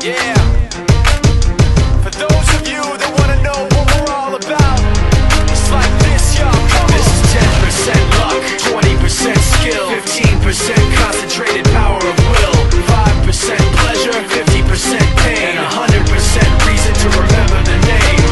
Yeah. For those of you that wanna know what we're all about, it's like this, y'all. This is 10% luck, 20% skill, 15% concentrated power of will, 5% pleasure, 50% pain, and 100% reason to remember the name.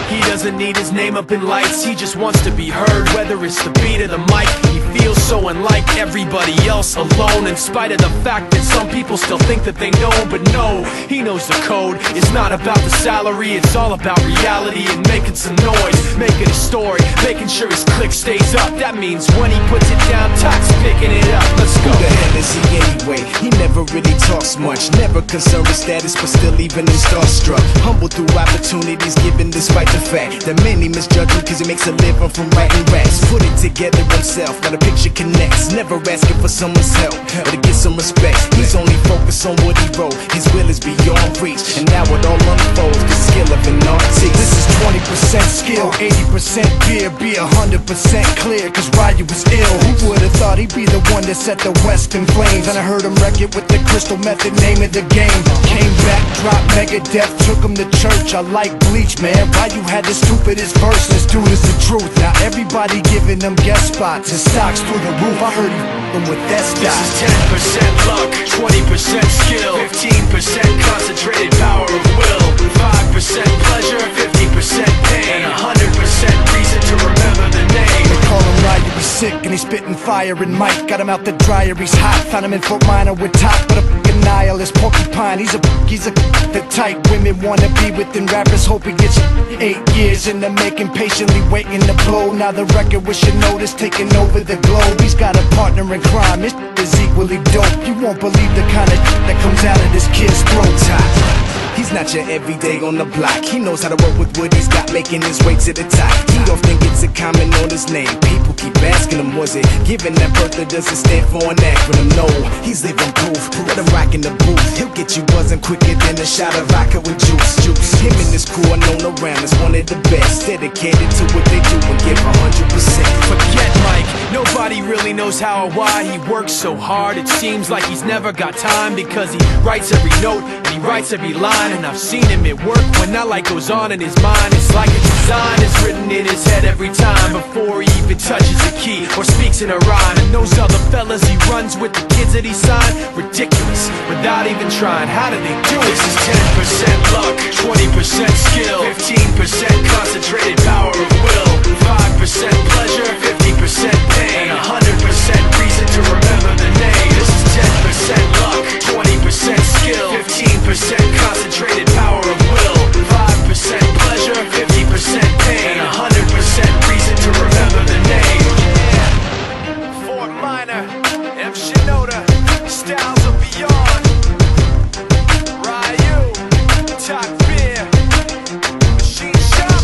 He doesn't need his name up in lights, he just wants to be heard. Whether it's the beat of the mic, he feels so unlike everybody else, alone. In spite of the fact that some people still think that they know, but no, he knows the code. It's not about the salary, it's all about reality and making some noise, making a story, making sure his click stays up. That means when he puts it down, Tox picking it up. Let's go. Who the hell is he anyway? He never really talks much, never concerned with status, but still even in starstruck. Humble through opportunities given despite the fact that many misjudge him cause he makes a living from writing raps. Put it together himself, got a picture connects, never asking for someone's help or to get some respect. He's only focused on what he wrote, his will is beyond reach, and now it all unfolds, the skill of an artist. This is 20% skill, 80% beer, be 100% clear, cause Ryu was ill. Who would've thought he'd be the one that set the West in flames? And I heard him wreck it with the Crystal Method, name of the game. Came back, dropped Megadeth, took him to church. I like Bleach, man. Ryu had the stupidest verse, this dude is the truth. Now everybody giving them guest spots and stocks through the roof. I heard he f***ing with that stock. This is 10% luck, 20% skill, 15% concentrated power of will, 5% pleasure, 50% pain, and 100% reason to remember the name. They call him Ryu, he's sick and he's spitting fire. And Mike got him out the dryer, he's hot. Found him in Fort Minor with top, but a f***ing nihilist porcupine. He's the type women wanna be within. Rappers hope he gets 8 years in the making, patiently waiting to blow. Now the record with your notice taking over the globe. He's got a partner in crime, his is equally dope. You won't believe the kind of that comes out of this kid's throat. He's not your everyday on the block. He knows how to work with what he's got, making his way to the top. He often gets a comment on his name. People keep asking him, was it given that birth that doesn't stand for an acronym? No, he's living proof. Let him rock in the booth. He'll get you buzzing quicker than a shot of vodka with juice. Him and his crew are known around as one of the best, dedicated to what they do and give 100%. Forget Mike, nobody really knows how or why he works so hard. It seems like he's never got time, because he writes every note and he writes every line. And I've seen him at work when that light goes on in his mind. It's like a design is written in his head every time, before he even touches a key or speaks in a rhyme. And those other fellas he runs with, the kids that he signed, ridiculous, without even trying. How do they do it? This is 10% luck, 20% skill, 15% concentrated power of will, 5% pleasure, 50% pain, and 100% reason to remember the name. This is 10% luck, 20% skill, 15% concentrated power of will, 5% pleasure, 50% pain, and 100% reason to remember the name. Yeah. Fort Minor, M. Shinoda, Styles of Beyond, Ryu, Talk Beer, Machine Shop.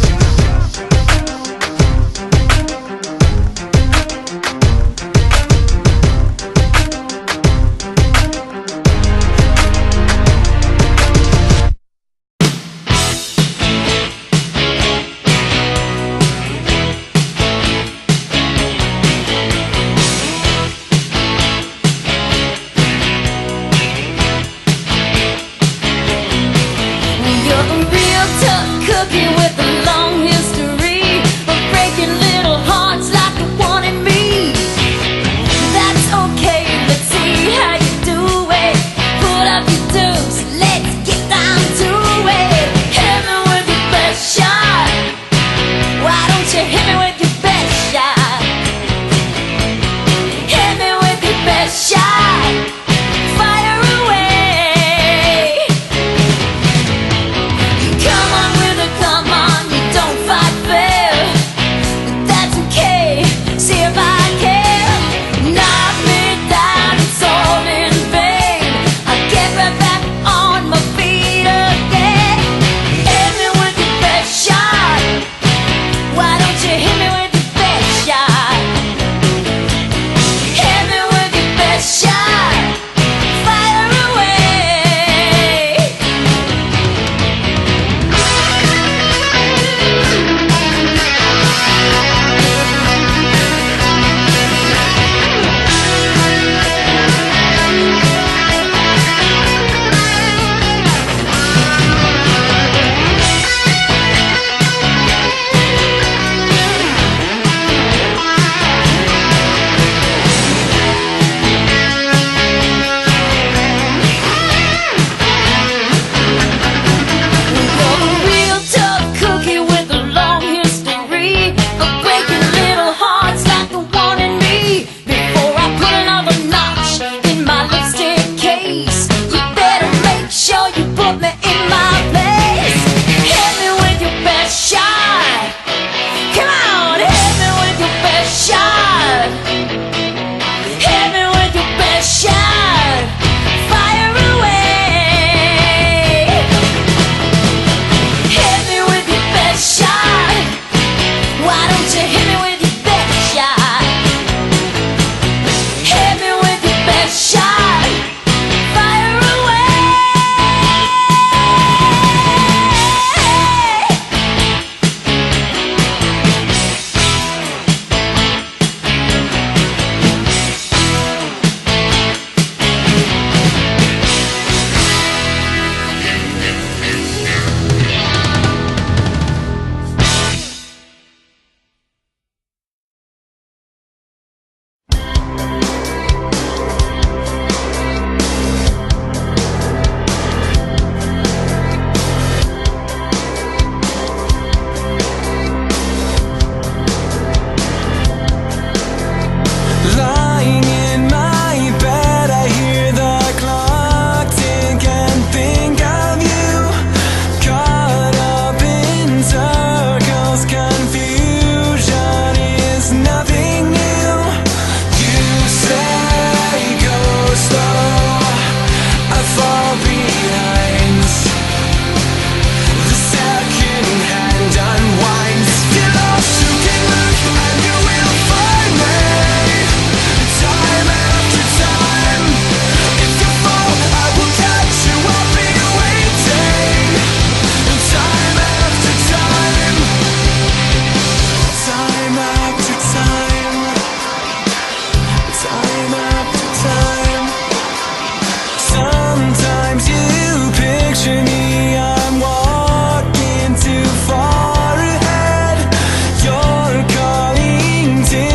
put me in my place. Hit me with your best shot. Come on, hit me with your best shot. Hit me with your best shot. Fire away. Hit me with your best shot. Why don't you hit me with your best shot? Hit me with your best shot. Fire away. Lying in my bed, I hear the clock tick and think of you. Caught up in circles, confusion is nothing new. You say go slow, I fall behind. The second hand unwinds. Get lost, you can look and you will find me. Time after time, if you fall, I will catch you. I'll be waiting. Time after time, time after time, time after time. Sometimes you picture me, I'm walking too far ahead. You're calling to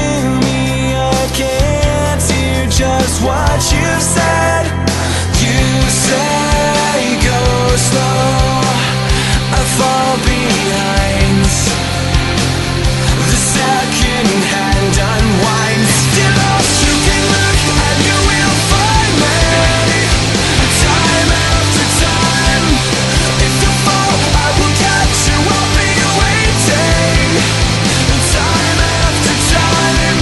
me, I can't hear just what you said. You say go slow, I fall behind. The second hand unwinds. Get lost, you can look and you will find me. Time after time, if you fall, I will catch you. I'll be waiting. Time after time.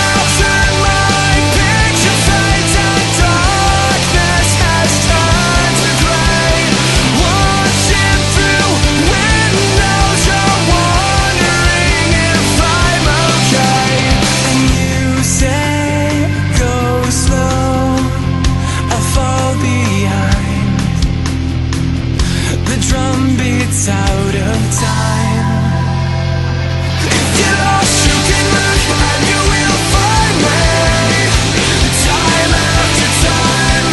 I'll turn my picture fades and darkness has turned to gray. Watching through windows, you're wondering if I'm okay. And you say go slow, I fall behind. The drum beats out of time. If you're lost, you can look and you will find me. Time after time,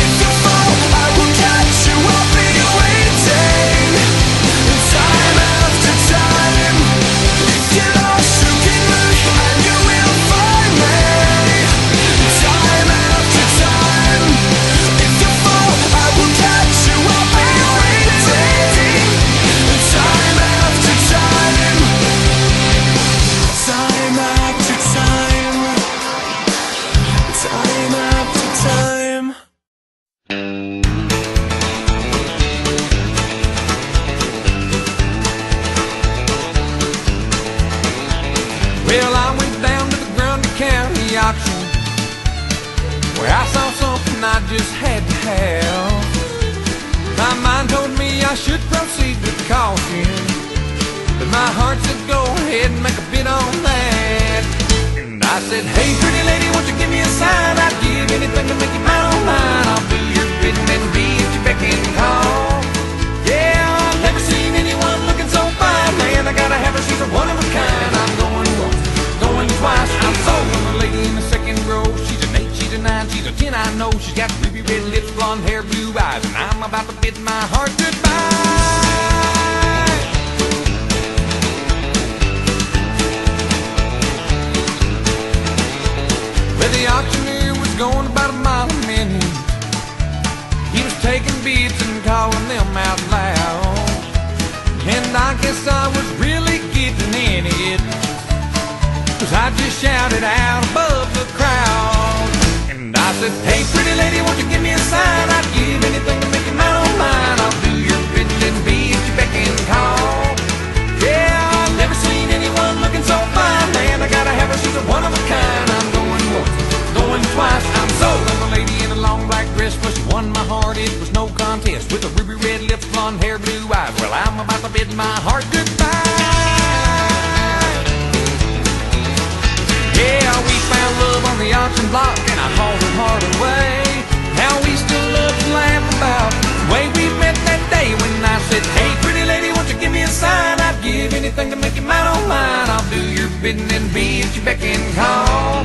if you fall, I will catch you. I'll be waiting. Time after time, if you're lost, you can look and you will find me. Time after time, if you fall, I will catch you. I'll be waiting. Time after time, time after time, time after time. Well, I went down to the Grundy County auction, where I saw something I just had to have. My mind told me I should proceed with caution, but my heart said go ahead and make a bid on that. And I said, hey pretty lady, won't you give me a sign? I'd give anything to make you mine on mine. I'll do your bidding and be at your beck and call. Yeah, I've never seen anyone looking so fine. Man, I gotta have her, she's a one of a kind. I'm going once, going twice. I'm sold on the lady in the second row. She's an 8, she's a 9, she's a 10, I know. She's got ruby red lips, blonde hair, blue eyes, and I'm about to bid my heart goodbye. Well, the auctioneer was going about a mile a minute. He was taking beats and calling them out loud. And I guess I was really getting in it, 'cause I just shouted out above the crowd. And I said, hey pretty lady, won't you give me a sign? I'd give anything to make you my own mine. I'll do your bidding and be at your beck and call. Yeah, I've never seen anyone looking so fine, man. I gotta have her, she's a one of a kind. I'm going once, going twice, I'm sold on the lady in a long black dress. Well, she won my heart, it was no contest. With her ruby red lips, blonde hair, blue eyes. Well, I'm about to bid my heart goodbye. Yeah, we found love on the auction block, and I hauled her heart away. Now we still love to laugh about the way we met that day when I said, hey pretty lady, won't you give me a sign? I'd give anything to make you mine, oh mine. I'll do your bidding and be at your beck and call.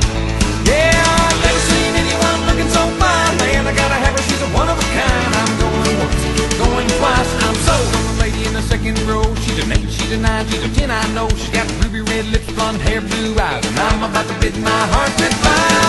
Yeah, I've never seen anyone looking so fine, man. I gotta have her, she's a one of a kind. I'm going once, going twice, I'm sold on the lady in the second row. She's an 8, she's a 9, she's a 10, I know. She's got ruby red lips, blonde hair, blue eyes, and I'm about to bid my heart goodbye.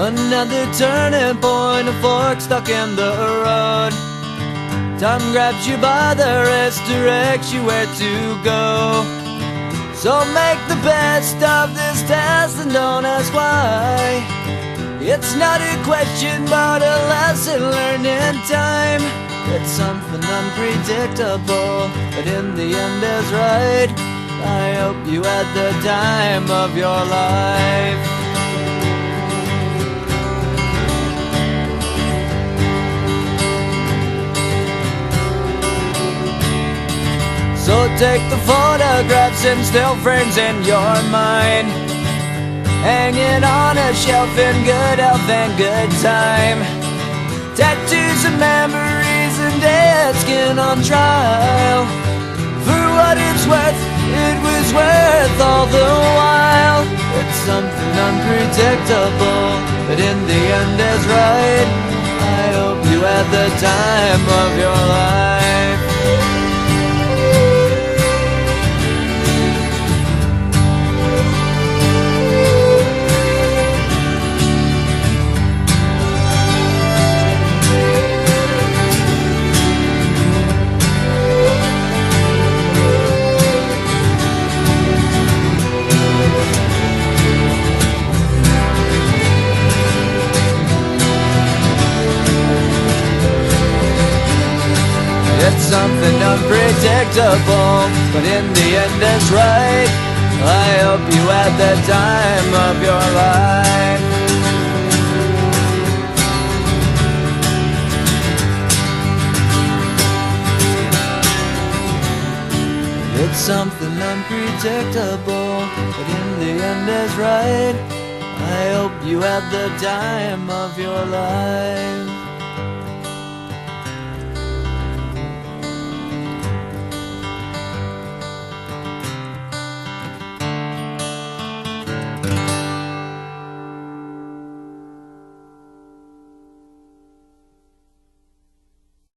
Another turning point, a fork stuck in the road. Time grabs you by the wrist, directs you where to go. So make the best of this test and don't ask why. It's not a question but a lesson learned in time. It's something unpredictable, but in the end is right. I hope you had the time of your life. So take the photographs and still frames in your mind, hanging on a shelf in good health and good time. Tattoos and memories and dead skin on trial. For what it's worth, it was worth all the while. It's something unpredictable, but in the end is right. I hope you had the time of your life. It's something unpredictable, but in the end it's right. I hope you had the time of your life. It's something unpredictable, but in the end is right. I hope you had the time of your life.